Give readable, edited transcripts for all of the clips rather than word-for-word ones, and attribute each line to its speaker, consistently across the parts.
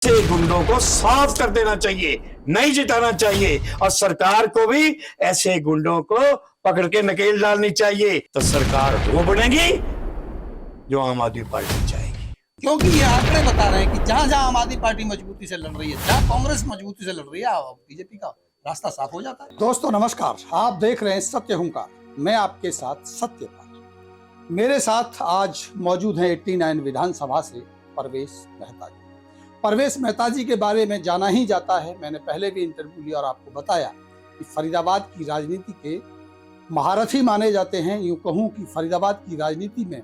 Speaker 1: ऐसे गुंडों को साफ कर देना चाहिए, नहीं जिताना चाहिए और सरकार को भी ऐसे गुंडों को पकड़ के नकेल डालनी चाहिए। तो सरकार वो बनेगी जो आम आदमी पार्टी चाहेगी।
Speaker 2: क्योंकि ये आंकड़े बता रहे हैं कि जहां जहां आम आदमी पार्टी मजबूती से लड़ रही है, जहां कांग्रेस मजबूती से लड़ रही है, बीजेपी का रास्ता साफ हो जाता है। दोस्तों नमस्कार, आप देख रहे हैं सत्य हुंकार, मैं आपके साथ सत्यपाल। मेरे साथ आज मौजूद हैं 89 विधानसभा से परवेश मेहता जी। परवेश मेहता जी के बारे में जाना ही जाता है, मैंने पहले भी इंटरव्यू लिया और आपको बताया कि फरीदाबाद की राजनीति के महारथी माने जाते हैं। यूं कहूं कि फरीदाबाद की राजनीति में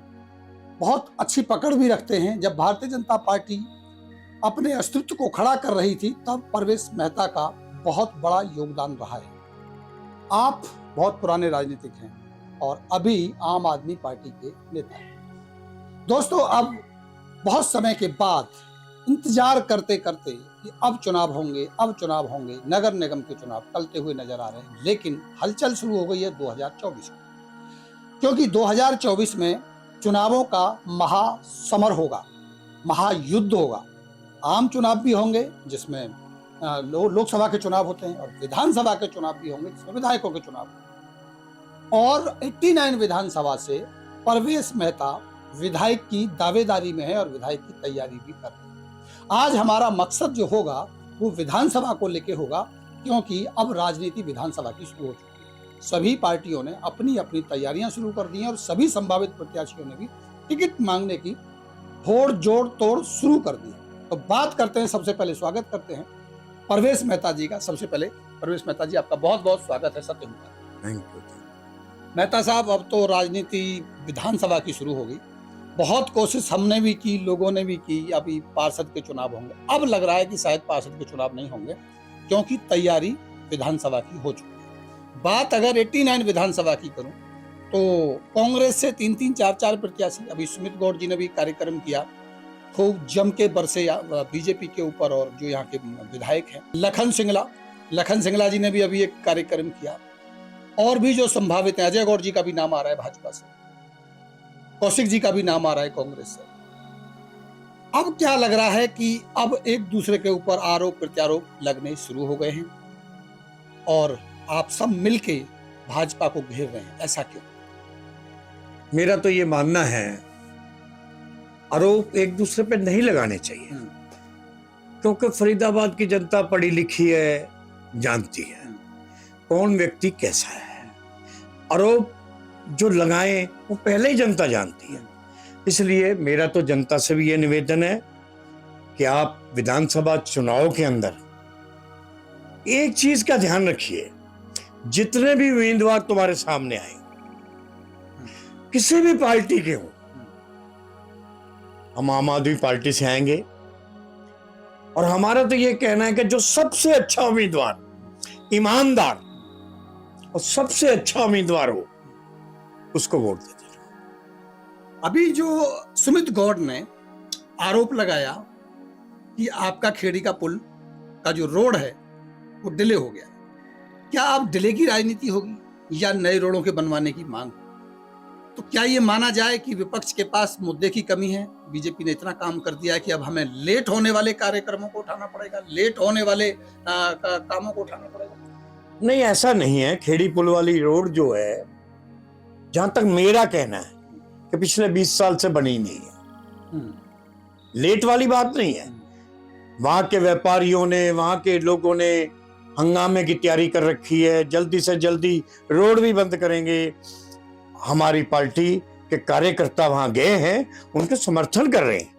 Speaker 2: बहुत अच्छी पकड़ भी रखते हैं। जब भारतीय जनता पार्टी अपने अस्तित्व को खड़ा कर रही थी तब परवेश मेहता का बहुत बड़ा योगदान रहा है। आप बहुत पुराने राजनीतिक हैं और अभी आम आदमी पार्टी के नेता हैं। दोस्तों अब बहुत समय के बाद इंतजार करते करते कि अब चुनाव होंगे, नगर निगम के चुनाव टलते हुए नजर आ रहे हैं, लेकिन हलचल शुरू हो गई है 2024 में, क्योंकि 2024 में चुनावों का महासमर होगा, महायुद्ध होगा। आम चुनाव भी होंगे जिसमें लोकसभा के चुनाव होते हैं और विधानसभा के चुनाव भी होंगे जिसमें विधायकों के चुनाव होंगे। और 89 विधानसभा से परवेश मेहता विधायक की दावेदारी में है और विधायक की तैयारी भी कर रहे हैं। आज हमारा मकसद जो होगा वो विधानसभा को लेके होगा, क्योंकि अब राजनीति विधानसभा की शुरू हो चुकी है। सभी पार्टियों ने अपनी अपनी तैयारियां शुरू कर दी हैं और सभी संभावित प्रत्याशियों ने भी टिकट मांगने की होड़ जोड़ तोड़ शुरू कर दी है। तो बात करते हैं, सबसे पहले स्वागत करते हैं परवेश मेहता जी का। सबसे पहले परवेश मेहता जी, आपका बहुत बहुत स्वागत है सत्य हुंकार।
Speaker 1: Thank you.
Speaker 2: मेहता साहब, अब तो राजनीति विधानसभा की शुरू होगी। बहुत कोशिश हमने भी की, लोगों ने भी की, अभी पार्षद के चुनाव होंगे। अब लग रहा है कि शायद पार्षद के चुनाव नहीं होंगे, क्योंकि तैयारी विधानसभा की हो चुकी है। बात अगर 89 विधानसभा की करूं तो कांग्रेस से 3-3, 4-4 प्रत्याशी, अभी सुमित गौड़ जी ने भी कार्यक्रम किया, खूब जम के बरसे बीजेपी के ऊपर, और जो यहाँ के विधायक हैं लखन सिंगला जी ने भी अभी एक कार्यक्रम किया। और भी जो संभावित है, अजय गौड़ जी का भी नाम आ रहा है भाजपा से, कौशिक जी का भी नाम आ रहा है कांग्रेस से। अब क्या लग रहा है कि अब एक दूसरे के ऊपर आरोप प्रत्यारोप लगने शुरू हो गए हैं और आप सब मिलके भाजपा को घेर रहे हैं, ऐसा क्यों?
Speaker 1: मेरा तो ये मानना है आरोप एक दूसरे पे नहीं लगाने चाहिए, क्योंकि फरीदाबाद की जनता पढ़ी लिखी है, जानती है कौन व्यक्ति कैसा है। आरोप जो लगाए वो पहले ही जनता जानती है। इसलिए मेरा तो जनता से भी ये निवेदन है कि आप विधानसभा चुनाव के अंदर एक चीज का ध्यान रखिए, जितने भी उम्मीदवार तुम्हारे सामने आए, किसी भी पार्टी के हो, हम आम आदमी पार्टी से आएंगे और हमारा तो ये कहना है कि जो सबसे अच्छा उम्मीदवार, ईमानदार और सबसे अच्छा उम्मीदवार हो, उसको वोट दे देना।
Speaker 2: अभी जो सुमित गौड़ ने आरोप लगाया कि आपका खेड़ी का पुल का जो रोड है वो डिले हो गया, क्या अब डिले की राजनीति होगी या नए रोडों के बनवाने की मांग? तो क्या ये माना जाए कि विपक्ष के पास मुद्दे की कमी है? बीजेपी ने इतना काम कर दिया है कि अब हमें लेट होने वाले कार्यक्रमों को उठाना पड़ेगा, लेट होने वाले कामों को उठाना पड़ेगा?
Speaker 1: नहीं, ऐसा नहीं है। खेड़ी पुल वाली रोड जो है, जहां तक मेरा कहना है कि पिछले 20 साल से बनी नहीं है। लेट वाली बात नहीं है। वहां के व्यापारियों ने, वहां के लोगों ने हंगामे की तैयारी कर रखी है, जल्दी से जल्दी रोड भी बंद करेंगे। हमारी पार्टी के कार्यकर्ता वहां गए हैं, उनके समर्थन कर रहे हैं।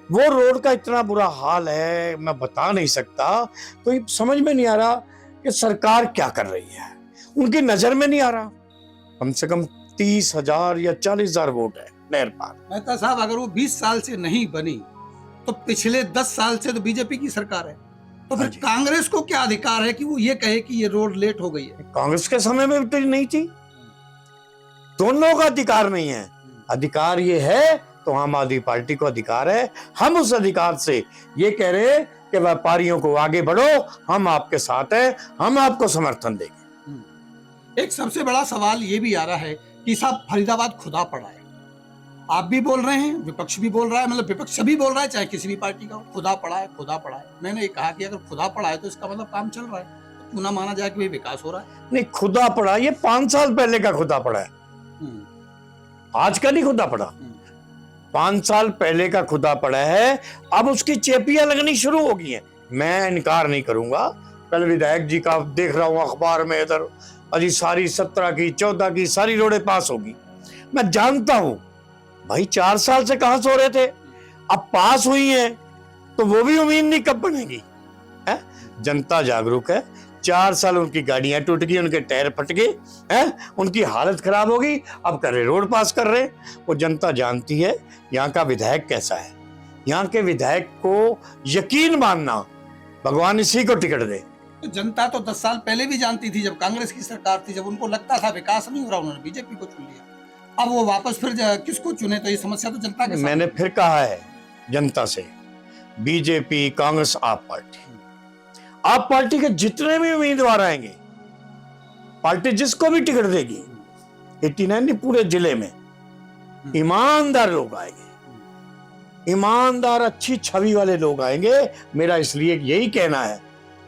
Speaker 1: वो रोड का इतना बुरा हाल है, मैं बता नहीं सकता। तो ये समझ में नहीं आ रहा कि सरकार क्या कर रही है, उनकी नजर में नहीं आ रहा। कम से कम 30,000 या 40,000 वोट है नहर पार।
Speaker 2: मेहता साहब, अगर वो 20 साल से नहीं बनी तो पिछले 10 साल से तो बीजेपी की सरकार है, तो फिर कांग्रेस को क्या अधिकार है कि वो ये कहे कि ये रोड लेट हो गई है?
Speaker 1: कांग्रेस के समय में तो नहीं थी। दोनों का अधिकार नहीं है। अधिकार ये है तो आम आदमी पार्टी को अधिकार है। हम उस अधिकार से ये कह रहे हैं कि व्यापारियों को आगे बढ़ो, हम आपके साथ हैं, हम आपको समर्थन देंगे।
Speaker 2: एक सबसे बड़ा सवाल ये भी आ रहा है कि साहब फरीदाबाद खुदा पड़ा है आप भी बोल रहे हैं, विपक्ष भी बोल रहा है, मतलब विपक्ष सभी बोल रहा है, चाहे किसी भी पार्टी का हो, खुदा पड़ा है, खुदा पड़ा है। मैंने ये कहा कि अगर खुदा पड़ा है तो इसका मतलब काम चल रहा है, तो क्यों ना माना जाए कि भाई विकास हो रहा है।
Speaker 1: नहीं, खुदा पड़ा ये 5 साल पहले का खुदा पड़ा है, आज का नहीं खुदा पड़ा। 5 साल पहले का खुदा पड़ा है, अब उसकी चेपियां लगनी शुरू हो गई हैं। मैं इनकार नहीं करूंगा, कल विधायक जी का देख रहा हूं अखबार में, इधर अजी सारी 17 की 14 की सारी रोडें पास होगी। मैं जानता हूं भाई 4 साल से कहां सो रहे थे, अब पास हुई है तो वो भी उम्मीद नहीं कब बनेगी है? जनता जागरूक है। 4 साल उनकी गाड़ियां टूट गई, उनके टायर फट गए हैं, उनकी हालत खराब हो गई, अब कर रहे रोड पास कर रहे। वो जनता जानती है यहाँ का विधायक कैसा है। यहाँ के विधायक को यकीन मानना भगवान इसी को टिकट दे।
Speaker 2: तो जनता तो 10 साल पहले भी जानती थी, जब कांग्रेस की सरकार थी, जब उनको लगता था विकास नहीं हो रहा, उन्होंने बीजेपी को चुन लिया। अब वो वापस फिर किसको चुने, तो ये समस्या तो जनता के।
Speaker 1: मैंने फिर कहा है जनता से, बीजेपी, कांग्रेस, आप पार्टी के जितने भी उम्मीदवार आएंगे, पार्टी जिसको भी टिकट देगी, 89 नहीं पूरे जिले में ईमानदार लोग आएंगे, ईमानदार अच्छी छवि वाले लोग आएंगे। मेरा इसलिए यही कहना है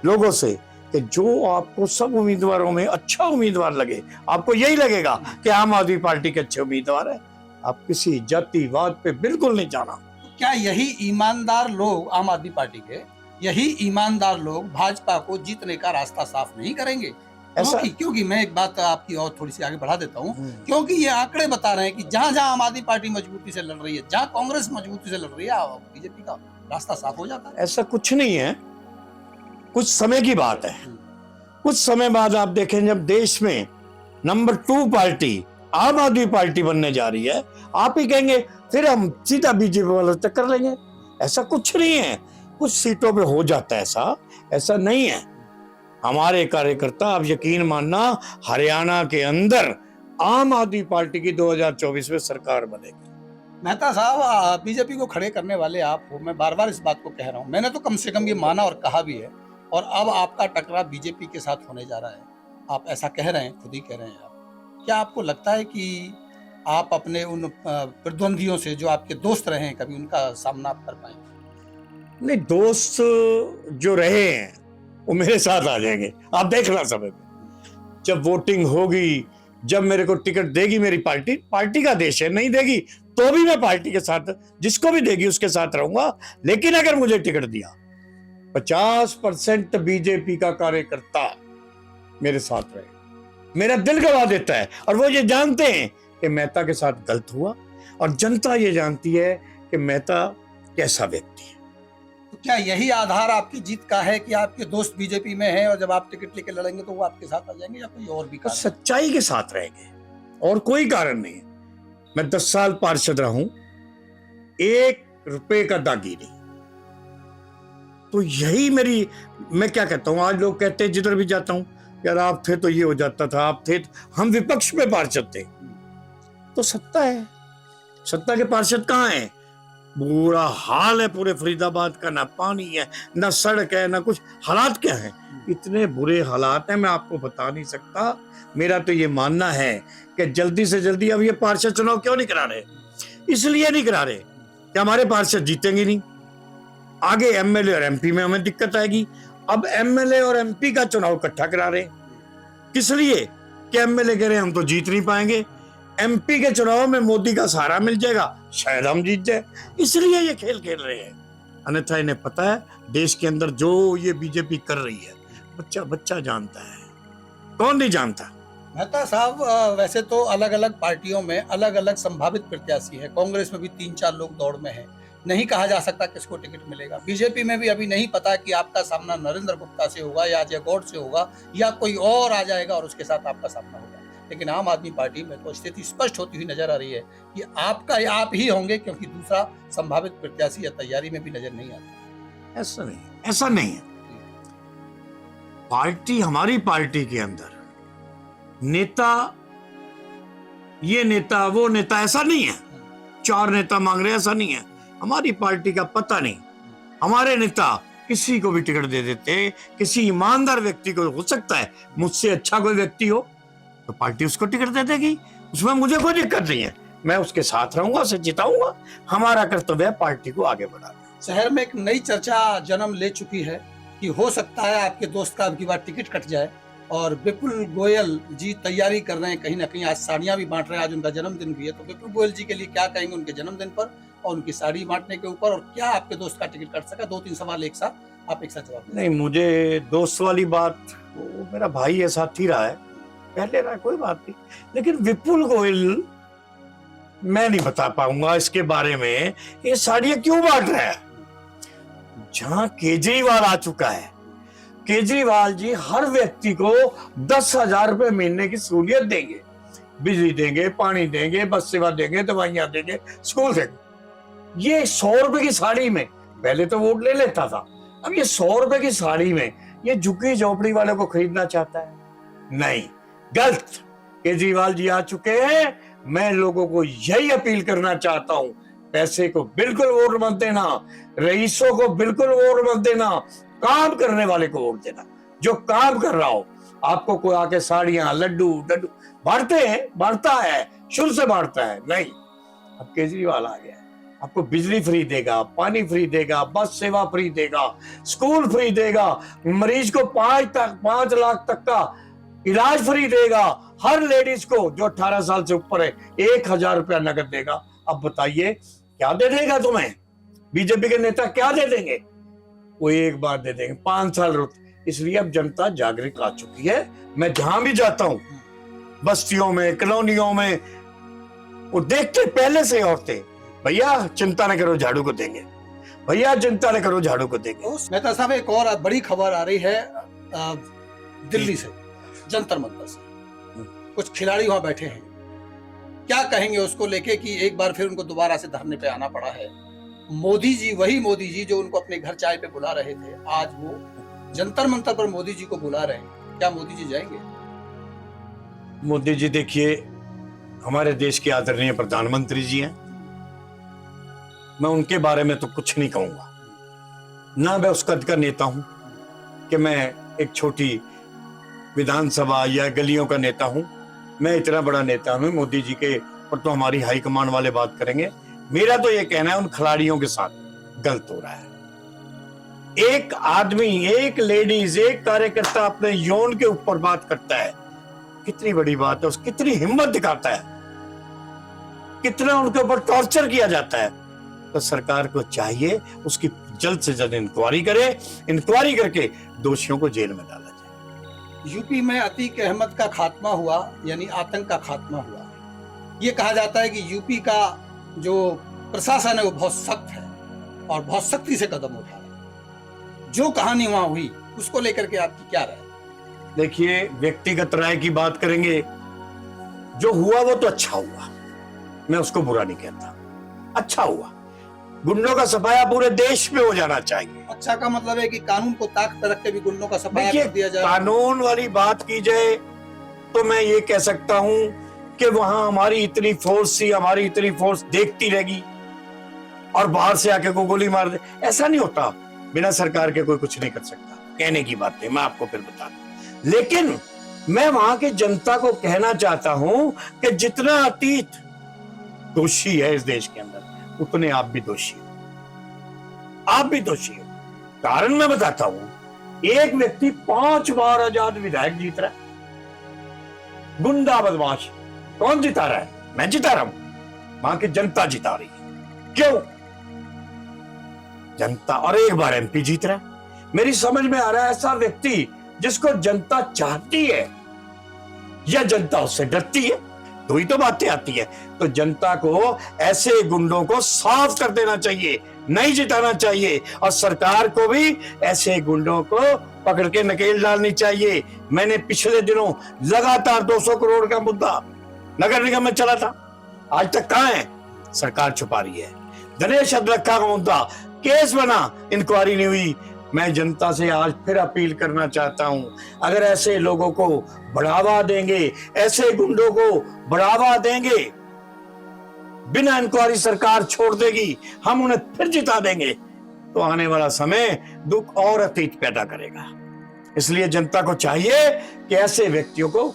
Speaker 1: लोगों से कि जो आपको सब उम्मीदवारों में अच्छा उम्मीदवार लगे, आपको यही लगेगा कि आम आदमी पार्टी के अच्छे उम्मीदवार है, आप किसी जातिवाद पे बिल्कुल नहीं जाना।
Speaker 2: क्या यही ईमानदार लोग, आम आदमी पार्टी के यही ईमानदार लोग भाजपा को जीतने का रास्ता साफ नहीं करेंगे?
Speaker 1: ऐसा
Speaker 2: क्योंकि मैं एक बात आपकी और थोड़ी सी आगे बढ़ा देता हूँ, क्योंकि ये आंकड़े बता रहे हैं कि जहां जहां आम आदमी पार्टी मजबूती से लड़ रही है, जहां कांग्रेस मजबूती से लड़ रही है, बीजेपी का रास्ता साफ हो जाता है।
Speaker 1: ऐसा कुछ नहीं है, कुछ समय की बात है। कुछ समय बाद आप देखें, जब देश में नंबर 2 पार्टी आम आदमी पार्टी बनने जा रही है, आप ही कहेंगे फिर हम सीधा बीजेपी वालों से टक्कर लेंगे। ऐसा कुछ नहीं है, कुछ सीटों पे हो जाता है ऐसा नहीं है। हमारे कार्यकर्ता, आप यकीन मानना, हरियाणा के अंदर आम आदमी पार्टी की 2024 में सरकार बनेगी।
Speaker 2: मेहता साहब, बीजेपी को खड़े करने वाले आप हो, मैं बार बार इस बात को कह रहा हूं, मैंने तो कम से कम ये माना और कहा भी है, और अब आपका टकराव बीजेपी के साथ होने जा रहा है, आप ऐसा कह रहे हैं, खुद ही कह रहे हैं आप। क्या आपको लगता है कि आप अपने उन प्रतिद्वंदियों से जो आपके दोस्त रहे हैं, कभी उनका सामना आप कर पाएंगे?
Speaker 1: नहीं, दोस्त जो रहे हैं वो मेरे साथ आ जाएंगे, आप देखना समय में। जब वोटिंग होगी, जब मेरे को टिकट देगी मेरी पार्टी, पार्टी का देश है, नहीं देगी तो भी मैं पार्टी के साथ, जिसको भी देगी उसके साथ रहूंगा। लेकिन अगर मुझे टिकट दिया, 50% बीजेपी का कार्यकर्ता मेरे साथ रहे, मेरा दिल गवा देता है, और वो ये जानते हैं कि मेहता के साथ गलत हुआ, और जनता ये जानती है कि मेहता कैसा व्यक्ति है।
Speaker 2: तो क्या यही आधार आपकी जीत का है कि आपके दोस्त बीजेपी में हैं, और जब आप टिकट लेके लड़ेंगे तो वो आपके साथ आ जाएंगे, या कोई और भी कारण?
Speaker 1: सच्चाई के साथ रहेंगे, और कोई कारण नहीं है। मैं 10 साल पार्षद रहा हूं, 1 रुपए का दागी नहीं। तो यही मेरी, मैं क्या कहता हूं, आज लोग कहते हैं जिधर भी जाता हूं, यार आप थे तो ये हो जाता था, आप थे, हम विपक्ष में पार्षद थे, तो सत्ता है, सत्ता के पार्षद कहां है? बुरा हाल है पूरे फरीदाबाद का, ना पानी है, ना सड़क है, ना कुछ। हालात क्या है, इतने बुरे हालात हैं, मैं आपको बता नहीं सकता। मेरा तो ये मानना है कि जल्दी से जल्दी, अब ये पार्षद चुनाव क्यों नहीं करा रहे? इसलिए नहीं करा रहे कि हमारे पार्षद जीतेंगे नहीं, आगे एमएलए और एमपी में हमें दिक्कत आएगी। अब एमएलए और एमपी का चुनाव इकट्ठा करा रहे, किस लिए? कि एमएलए कह रहे हैं हम तो जीत नहीं पाएंगे, एमपी के चुनाव में मोदी का सहारा मिल जाएगा, शायद हम जीत जाए, इसलिए ये खेल खेल रहे हैं। अन्यथा इन्हें पता है देश के अंदर जो ये बीजेपी कर रही है, बच्चा बच्चा जानता है, कौन नहीं जानता।
Speaker 2: मेहता साहब, वैसे तो अलग अलग पार्टियों में अलग अलग संभावित प्रत्याशी है, कांग्रेस में भी 3-4 लोग दौड़ में हैं, नहीं कहा जा सकता किसको टिकट मिलेगा। बीजेपी में भी अभी नहीं पता कि आपका सामना नरेंद्र गुप्ता से होगा या अजय गौड़ से होगा, या कोई और आ जाएगा और उसके साथ आपका सामना होगा। लेकिन आम आदमी पार्टी में तो स्थिति स्पष्ट होती हुई नजर आ रही है कि आप ही होंगे, क्योंकि दूसरा संभावित प्रत्याशी या तैयारी में भी नजर नहीं आता।
Speaker 1: ऐसा नहीं है। पार्टी, हमारी पार्टी के अंदर नेता, ये नेता वो नेता, ऐसा नहीं है। 4 नेता मांग रहे, ऐसा नहीं है। हमारी पार्टी का पता नहीं, हमारे नेता किसी को भी टिकट दे देते, किसी ईमानदार व्यक्ति को। हो सकता है मुझसे अच्छा कोई व्यक्ति हो तो पार्टी उसको टिकट दे देगी, उसमें मुझे कोई दिक्कत नहीं है। मैं उसके साथ रहूंगा, उसे जिताऊंगा। हमारा कर्तव्य है पार्टी को आगे बढ़ाना।
Speaker 2: शहर में एक नई चर्चा जन्म ले चुकी है कि हो सकता है आपके दोस्त का अब की बार टिकट कट जाए, और विपुल गोयल जी तैयारी कर रहे हैं, कहीं ना कहीं आज साड़ियां भी बांट रहे हैं, आज उनका जन्मदिन भी है। तो विपुल गोयल जी के लिए क्या कहेंगे उनके जन्मदिन पर और उनकी साड़ी बांटने के ऊपर, और क्या आपके दोस्त का टिकट कट सका? 2-3 सवाल एक साथ, आप एक साथ जवाब दें।
Speaker 1: नहीं, मुझे दोस्त वाली बात, वो मेरा भाई है, साथी रहा है, पहले रहा, कोई बात नहीं। लेकिन विपुल गोयल, मैं नहीं बता पाऊंगा इसके बारे में, ये साड़ियां क्यों बांट रहा है। जहां केजरीवाल आ चुका है, केजरीवाल जी हर व्यक्ति को 10,000 रुपए महीने की सहूलियत देंगे, बिजली देंगे, पानी देंगे, बस सेवा देंगे, दवाइयां देंगे, स्कूल देंगे। ये 100 रुपए की साड़ी में, पहले तो वोट ले लेता था, अब ये 100 रुपए की साड़ी में ये झुग्गी झोपड़ी वाले को खरीदना चाहता है? नहीं, गलत। केजरीवाल जी आ चुके हैं। मैं लोगों को यही अपील करना चाहता हूं, पैसे को बिल्कुल वोट मत देना, रईसों को बिल्कुल वोट मत देना, काम करने वाले को वोट देना, जो काम कर रहा हो। आपको कोई आके साड़ियां, लड्डू डड्डू बांटते हैं, बांटता है, शुरू से बांटता है, नहीं। अब केजरीवाल आ गया, आपको बिजली फ्री देगा, पानी फ्री देगा, बस सेवा फ्री देगा, स्कूल फ्री देगा, मरीज को 5 लाख तक का इलाज फ्री देगा, हर लेडीज को जो 18 साल से ऊपर है 1,000 रुपया नगद देगा। अब बताइए क्या दे देगा तुम्हें? बीजेपी के नेता क्या दे देंगे? वो एक बार दे देंगे, 5 साल रुक। इसलिए अब जनता जागृत आ चुकी है। मैं जहां भी जाता हूं, बस्तियों में, कॉलोनियों में, वो देखते पहले से औरतें, भैया चिंता न करो झाड़ू को देंगे, भैया चिंता न करो झाड़ू को देंगे।
Speaker 2: मेहता साहब, एक और बड़ी खबर आ रही है दिल्ली से, जंतर मंतर से। कुछ खिलाड़ी वहां बैठे हैं, क्या कहेंगे उसको लेके कि एक बार फिर उनको दोबारा से धरने पे आना पड़ा है? मोदी जी, वही मोदी जी जो उनको अपने घर चाय पे बुला रहे थे, आज वो जंतर मंतर पर मोदी जी को बुला रहे हैं। क्या मोदी जी जाएंगे?
Speaker 1: मोदी जी देखिए, हमारे देश के आदरणीय प्रधानमंत्री जी हैं, मैं उनके बारे में तो कुछ नहीं कहूंगा। ना मैं उस कद का नेता हूं कि मैं एक छोटी विधानसभा या गलियों का नेता हूं। मैं इतना बड़ा नेता हूं। मोदी जी के पर तो हमारी हाईकमान वाले बात करेंगे। मेरा तो ये कहना है, उन खिलाड़ियों के साथ गलत हो रहा है। एक आदमी, एक लेडीज, एक कार्यकर्ता अपने यौन के ऊपर बात करता है, कितनी बड़ी बात है। उसकी कितनी हिम्मत दिखाता है, कितना उनके ऊपर टॉर्चर किया जाता है। तो सरकार को चाहिए उसकी जल्द से जल्द इंक्वायरी करे, इंक्वायरी करके दोषियों को जेल में डाला जाए।
Speaker 2: यूपी में अतीक अहमद का खात्मा हुआ, यानी आतंक का खात्मा हुआ। ये कहा जाता है कि यूपी का जो प्रशासन है वो बहुत सख्त है और बहुत सख्ती से कदम उठा रहा है। जो कहानी वहां हुई उसको लेकर के आपकी क्या राय?
Speaker 1: देखिए, व्यक्तिगत राय की बात करेंगे, जो हुआ वो तो अच्छा हुआ, मैं उसको बुरा नहीं कहता, अच्छा हुआ। गुंडों का सफाया पूरे देश में हो जाना चाहिए।
Speaker 2: अच्छा का मतलब है कि कानून को ताक पर रख के भी गुंडों का सफाया कर दिया जाए।
Speaker 1: कानून वाली बात की जाए तो मैं ये कह सकता हूं कि वहां हमारी इतनी फोर्स थी, हमारी इतनी फोर्स देखती रहेगी और बाहर से आके को गोली मार दे, ऐसा नहीं होता। बिना सरकार के कोई कुछ नहीं कर सकता, कहने की बात है, मैं आपको फिर बता दूं। लेकिन मैं वहां की जनता को कहना चाहता हूं कि जितना अतीत दोषी है इस देश के अंदर, उतने आप भी दोषी हो, आप भी दोषी हो। कारण मैं बताता हूं। एक व्यक्ति 5 बार आजाद विधायक जीत रहा है, गुंडा बदमाश। कौन जिता रहा है? मैं जिता रहा हूं, वहां की जनता जिता रही है। क्यों? जनता। और एक बार एमपी जीत रहा है। मेरी समझ में आ रहा है, ऐसा व्यक्ति जिसको जनता चाहती है या जनता उससे डरती है, दो ही तो बातें आती है। तो जनता को ऐसे गुंडों को साफ कर देना चाहिए, नहीं जिताना चाहिए। और सरकार को भी ऐसे गुंडों को पकड़ के नकेल डालनी चाहिए। मैंने पिछले दिनों लगातार 200 करोड़ का मुद्दा नगर निगम में चला था, आज तक कहां है? सरकार छुपा रही है। गणेश अदरक्का का मुद्दा, केस बना, इंक्वायरी नहीं हुई। मैं जनता से आज फिर अपील करना चाहता हूं, अगर ऐसे लोगों को बढ़ावा देंगे, ऐसे गुंडों को बढ़ावा देंगे, बिना इंक्वायरी सरकार छोड़ देगी, हम उन्हें फिर जिता देंगे, तो आने वाला समय दुख और अतीत पैदा करेगा। इसलिए जनता को चाहिए कि ऐसे व्यक्तियों को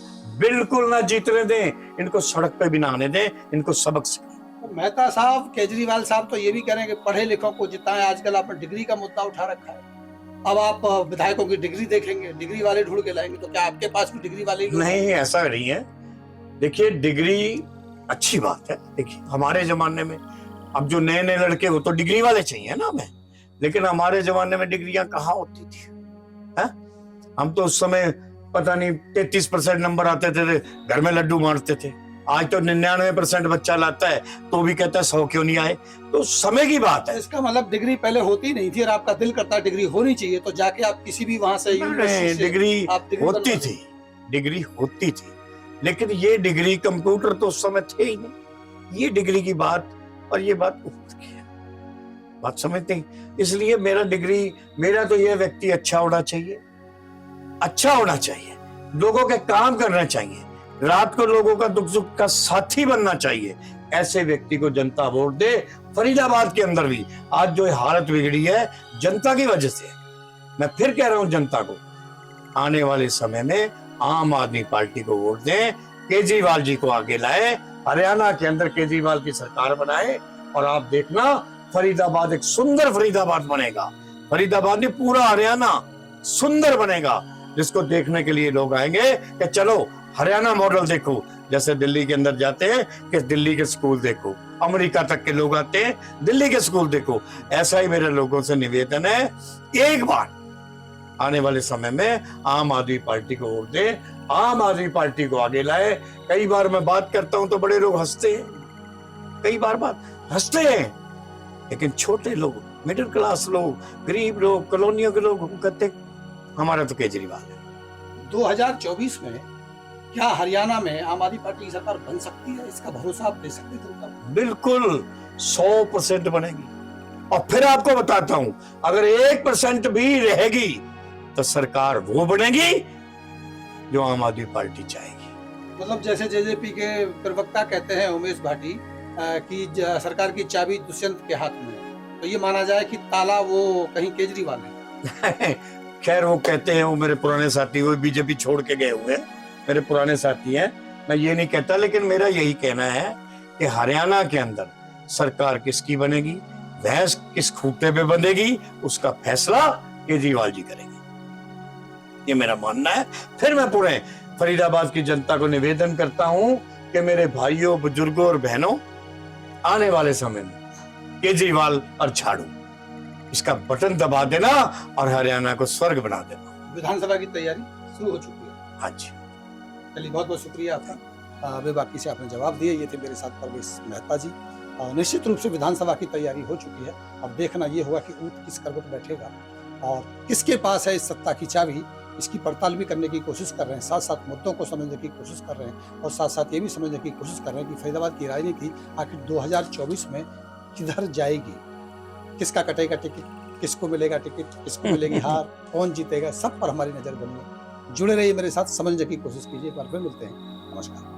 Speaker 1: बिल्कुल ना जीतने दें, इनको सड़क पे भी ना आने दें, इनको सबक सिखाएं।
Speaker 2: मेहता साहब, केजरीवाल साहब तो ये भी कह रहे हैं कि पढ़े लिखों को जिताएं। आजकल आपने डिग्री का मुद्दा उठा रखा है, अब आप विधायकों की डिग्री देखेंगे, डिग्री वाले ढूंढ के लाएंगे, तो क्या आपके पास भी डिग्री वाले ही लोग हैं?
Speaker 1: नहीं, ऐसा नहीं है। देखिए, डिग्री अच्छी बात है। देखिए, हमारे जमाने में अब जो नए नए लड़के हो तो डिग्री वाले चाहिए ना हमें, लेकिन हमारे जमाने में डिग्रियां कहाँ होती थी, है? हम तो उस समय पता नहीं 33% नंबर आते थे, घर में लड्डू मारते थे। आज तो 99% बच्चा लाता है तो भी कहता है 100 क्यों नहीं आए। तो समय की बात है।
Speaker 2: इसका मतलब डिग्री पहले होती नहीं थी और आपका दिल करता है डिग्री होनी चाहिए, तो जाके आप किसी भी वहां से यूनिवर्सिटी से
Speaker 1: डिग्री
Speaker 2: आप डिग्री
Speaker 1: होती
Speaker 2: बनवा
Speaker 1: थी, डिग्री होती थी, लेकिन ये डिग्री, कंप्यूटर तो उस समय थे ही नहीं। ये डिग्री की बात और ये बात उम्र की है, बात समझते हैं। इसलिए मेरा तो ये व्यक्ति अच्छा होना चाहिए, अच्छा होना चाहिए, लोगों के काम करना चाहिए, रात को लोगों का दुख सुख का साथी बनना चाहिए। ऐसे व्यक्ति को जनता वोट दे। फरीदाबाद के अंदर भी आज जो हालत बिगड़ी है जनता की वजह से। मैं फिर कह रहा हूं जनता को, आने वाले समय में आम आदमी पार्टी को वोट दें, केजरीवाल जी को आगे लाए, हरियाणा के अंदर केजरीवाल की सरकार बनाए और आप देखना फरीदाबाद एक सुंदर फरीदाबाद बनेगा। फरीदाबाद नहीं, पूरा हरियाणा सुंदर बनेगा, जिसको देखने के लिए लोग आएंगे कि चलो हरियाणा मॉडल देखो। जैसे दिल्ली के अंदर जाते हैं कि दिल्ली के स्कूल देखो, अमेरिका तक के लोग आते हैं, दिल्ली के स्कूल देखो। ऐसा ही मेरे लोगों से निवेदन है, एक बार आने वाले समय में आम आदमी पार्टी को वोट दें, आम आदमी पार्टी को आगे लाए। कई बार मैं बात करता हूं तो बड़े लोग हंसते हैं, कई बार बात हंसते हैं, लेकिन छोटे लोग, मिडिल क्लास लोग, गरीब लोग, कॉलोनियों के लोग कहते हमारा तो केजरीवाल है।
Speaker 2: 2024 में क्या हरियाणा में आम आदमी पार्टी की सरकार बन सकती है? इसका भरोसा आप दे सकते हैं जनता को?
Speaker 1: बिल्कुल 100% बनेगी। और फिर आपको बताता हूं, अगर 1% भी रहेगी तो सरकार वो बनेगी जो आम आदमी पार्टी चाहेगी।
Speaker 2: मतलब जैसे जेजेपी के प्रवक्ता कहते हैं उमेश भाटी कि सरकार की चाबी दुष्यंत के हाथ में है, तो ये माना जाए कि ताला वो कहीं केजरीवाल है।
Speaker 1: खैर, वो कहते हैं, वो मेरे पुराने साथी, वो बीजेपी छोड़ के गए हुए हैं, मेरे पुराने साथी हैं, मैं ये नहीं कहता, लेकिन मेरा यही कहना है कि हरियाणा के अंदर सरकार किसकी बनेगी, भैंस किस खूंटे पे बंधेगी, उसका फैसला केजरीवाल जी करेंगे, ये मेरा मानना है। फिर मैं पूरे फरीदाबाद की जनता को निवेदन करता हूं कि मेरे भाइयों, बुजुर्गों और बहनों, आने वाले समय में केजरीवाल और झाड़ू, इसका बटन दबा देना और हरियाणा को स्वर्ग बना देना।
Speaker 2: विधानसभा की तैयारी शुरू हो चुकी है।
Speaker 1: हाँ जी,
Speaker 2: चलिए, बहुत बहुत शुक्रिया आपका, बेबाकी से आपने जवाब दिए। ये थे मेरे साथ परवेश मेहता जी। निश्चित रूप से विधानसभा की तैयारी हो चुकी है। अब देखना ये होगा कि ऊंट किस करवट बैठेगा और किसके पास है इस सत्ता की चाबी। इसकी पड़ताल भी करने की कोशिश कर रहे हैं, साथ साथ मुद्दों को समझने की कोशिश कर रहे हैं और साथ साथ ये भी समझने की कोशिश कर रहे हैं कि फरीदाबाद की राजनीति आखिर 2024 में किधर जाएगी, किसका कटेगा टिकट, किसको मिलेगा टिकट, किसको मिलेगी हार, कौन जीतेगा, सब पर हमारी नजर बनी है। जुड़े रहिए मेरे साथ, समझने की कोशिश कीजिए। एक बार फिर मिलते हैं। नमस्कार।